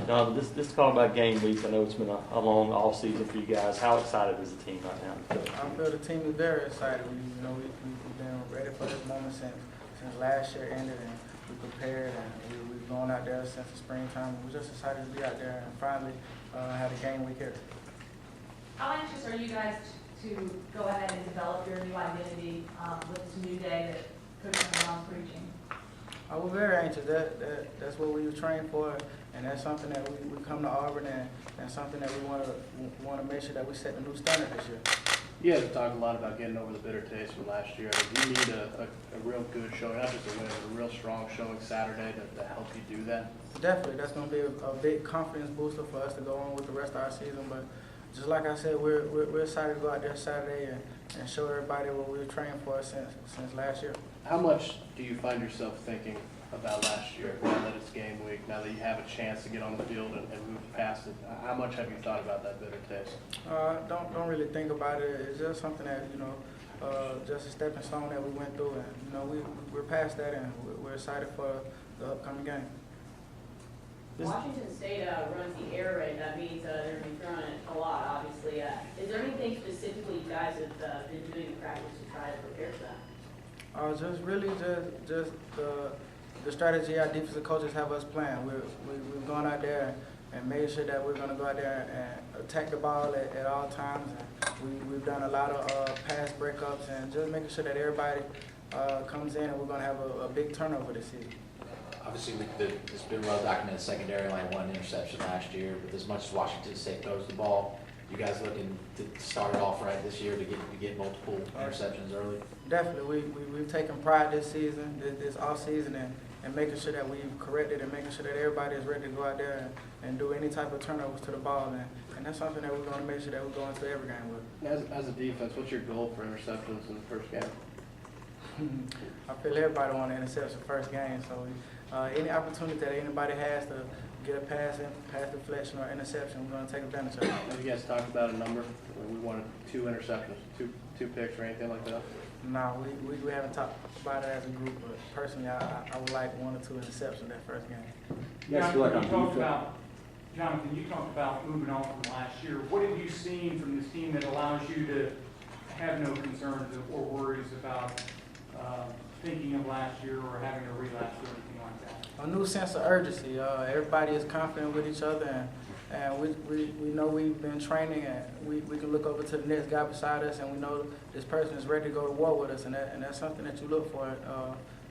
Jonathan, this call about game week. I know it's been a long off season for you guys. How excited is the team right now? I feel the team is very excited. We've been ready for this moment since last year ended, and we prepared, and we've gone out there since the springtime. We're just excited to be out there and finally have a game week here. How anxious are you guys to go ahead and develop your new identity with this new day that Coach Brown's preaching? We're very anxious. That's what we were trained for, and that's something that we come to Auburn and something that we want to make sure that we set the new standard this year. You guys have talked a lot about getting over the bitter taste from last year. Do you need a real good showing, not just a win, but a real strong showing Saturday to help you do that? Definitely. That's going to be a big confidence booster for us to go on with the rest of our season. But just like I said, we're excited to go out there Saturday and show everybody what we were training for since last year. How much do you find yourself thinking about last year, now that it's game week, now that you have a chance to get on the field and move past it? How much have you thought about that bitter taste? Don't really think about it. It's just something that, just a stepping stone that we went through, and we're past that, and we're excited for the upcoming game. Washington State runs the air raid. That means they're going to be throwing it a lot, obviously. Is there anything specifically you guys have been doing in practice to try to prepare for that? Just the strategy our defensive coaches have us playing. We've gone out there and made sure that we're going to go out there and attack the ball at all times. And we've done a lot of pass breakups and just making sure that everybody comes in, and we're going to have a big turnover this season. Obviously, it's been well documented. Secondary only had one interception last year, but as much as Washington State throws the ball, you guys looking to start it off right this year to get multiple interceptions early? Definitely. We've taken pride this season, this off season, and making sure that we've corrected and making sure that everybody is ready to go out there and do any type of turnovers to the ball. And that's something that we're going to make sure that we go into every game with. As a defense, what's your goal for interceptions in the first game? I feel everybody want an interception first game, so any opportunity that anybody has to get a pass deflection or interception, we're going to take advantage of it. Have you guys talked about a number? We wanted 2 interceptions, two picks or anything like that? No, we haven't talked about it as a group, but personally, I would like 1 or 2 interceptions that first game. Jonathan, you talked about moving on from last year. What have you seen from this team that allows you to have no concerns or worries about thinking of last year or having a relapse or anything like that? A new sense of urgency. Everybody is confident with each other, and we know we've been training, and we can look over to the next guy beside us, and we know this person is ready to go to war with us, and that's something that you look for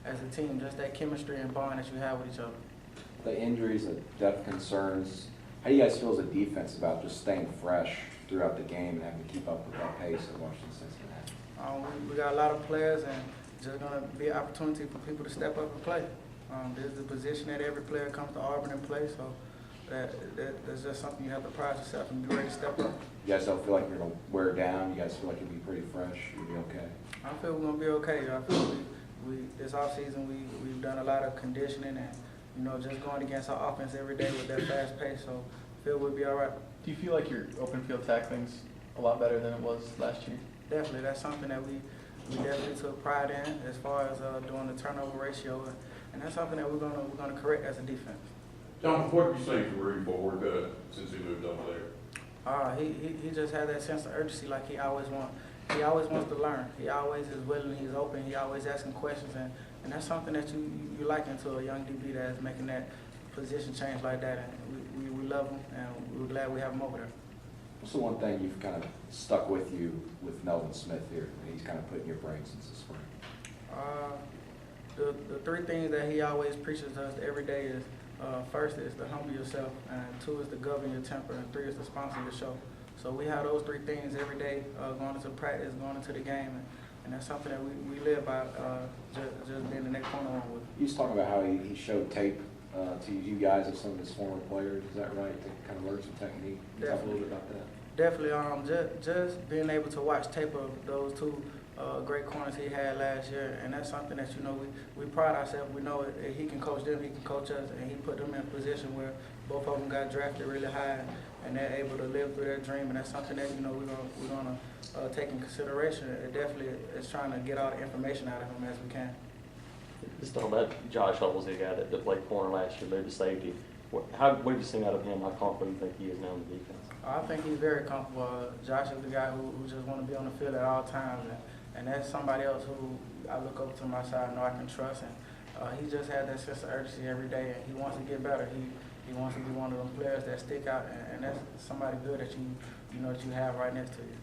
as a team, just that chemistry and bond that you have with each other. The injuries, the depth concerns, how do you guys feel as a defense about just staying fresh throughout the game and having to keep up with that pace that Washington State's going to have? We got a lot of players, and just going to be an opportunity for people to step up and play. There's the position that every player comes to Auburn and play, so that's just something you have to pride yourself and be ready to step up. You guys don't feel like you're going to wear down? You guys feel like you'll be pretty fresh? You'll be okay? I feel we're going to be okay. I feel this offseason we've done a lot of conditioning and, just going against our offense every day with that fast pace, so I feel we'll be all right. Do you feel like your open field tackling's a lot better than it was last year? Definitely. That's something that we definitely took pride in as far as doing the turnover ratio, and that's something that we're gonna correct as a defense. Jonathan, what did you say for Rudy Ford since he moved over there? He just had that sense of urgency, like he always wants to learn. He always is willing, he's open, he always asking questions, and that's something that you like into a young DB that is making that position change like that, and we love him, and we're glad we have him over there. What's the one thing you've kind of stuck with you with Melvin Smith here? He's kind of put in your brain since the spring. The 3 things that he always preaches to us every day is, first is to humble yourself, and 2 is to govern your temper, and 3 is to sponsor your show. So we have those 3 things every day going into practice, going into the game, and that's something that we live by, just being the next corner on with. He's talking about how he showed tape to you guys of some of his former players. Is that right? To kind of learn some technique. Can you talk a little bit about that? Definitely. Just being able to watch tape of those 2 great corners he had last year, and that's something that we pride ourselves. We know he can coach them, he can coach us, and he put them in a position where both of them got drafted really high, and they're able to live through their dream, and that's something that we're gonna take in consideration. It definitely is trying to get all the information out of him as we can. Just talking about Josh Hubble's the guy that played corner last year, moved to safety. What have you seen out of him? How confident do you think he is now in the defense? I think he's very comfortable. Josh is the guy who just want to be on the field at all times, and that's somebody else who I look up to my side, know I can trust, and he just has that sense of urgency every day, and he wants to get better. He wants to be one of them players that stick out, and that's somebody good that you know that you have right next to you.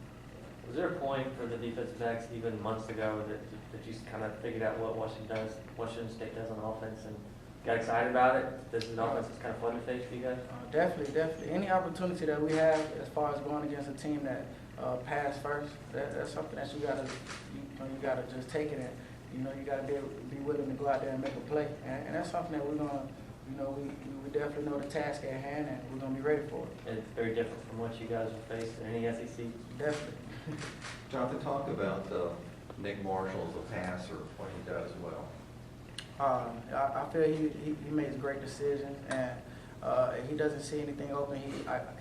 Was there a point for the defensive backs even months ago that you kind of figured out what Washington State does on offense and got excited about it? This is an offense that's kind of fun to face for you guys? Definitely. Any opportunity that we have as far as going against a team that pass first, that's something that you gotta just take it, and you gotta be willing to go out there and make a play, and that's something that we're gonna, we definitely know the task at hand, and we're gonna be ready for it. And it's very different from what you guys have faced in any SEC? Definitely. Jonathan, talk about Nick Marshall as a passer, what he does well. I feel he makes great decisions, and he doesn't see anything open.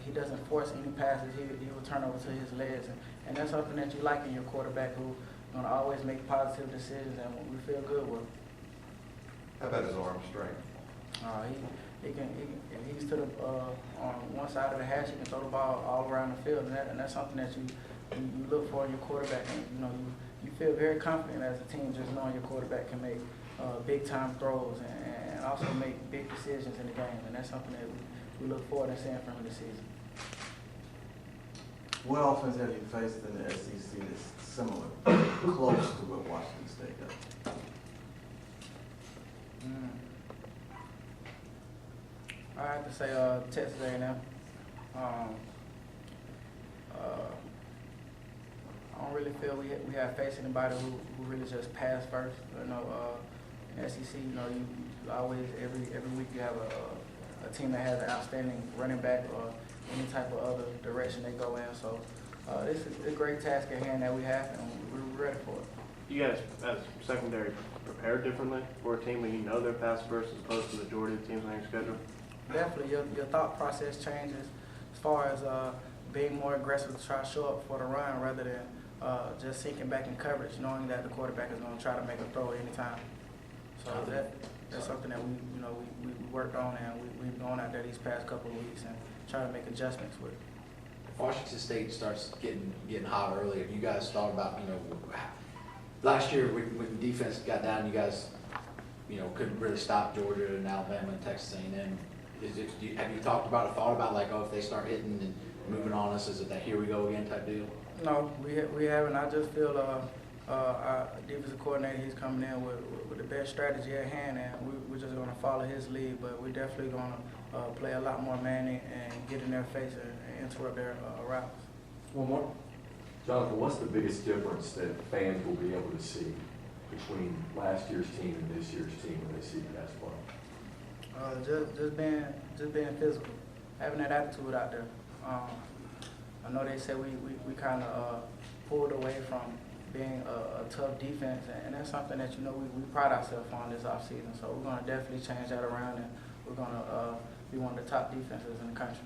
He doesn't force any passes. He will turn over to his legs, and that's something that you like in your quarterback, who going to always make positive decisions, and we feel good with him. How about his arm strength? He's to the on one side of the hash. He can throw the ball all around the field, and that's something that you look for in your quarterback. And you feel very confident as a team just knowing your quarterback can make big time throws and also make big decisions in the game, and that's something that we look forward to seeing from him this season. What offense have you faced in the SEC that's similar, close to what Washington State does? I have to say Texas A&M. I don't really feel we have faced anybody who really just pass first. In SEC, you always every week you have a team that has an outstanding running back or any type of other direction they go in. So this is a great task at hand that we have, and we're ready for it. You guys, as secondary, prepared differently for a team when you know they're pass first as opposed to the majority of the teams on your schedule? Definitely, your thought process changes as far as being more aggressive to try to show up for the run rather than just sinking back in coverage, knowing that the quarterback is going to try to make a throw at any time. So that's something that we worked on, and we've gone out there these past couple of weeks and try to make adjustments with. If Washington State starts getting hot early, have you guys thought about, last year when defense got down, you guys, couldn't really stop Georgia and Alabama and Texas A&M. Have you thought about like, if they start hitting and moving on us, is it that here we go again type deal? No, we haven't. I just feel our defensive coordinator, he's coming in with the best strategy at hand, and we're just going to follow his lead. But we're definitely going to play a lot more manning and get in their face and interrupt their routes. One more. Jonathan, what's the biggest difference that fans will be able to see between last year's team and this year's team when they see you guys play? Just being physical, having that attitude out there. I know they said we kind of pulled away from being a tough defense, and that's something that we pride ourselves on this offseason. So we're going to definitely change that around, and we're going to be one of the top defenses in the country.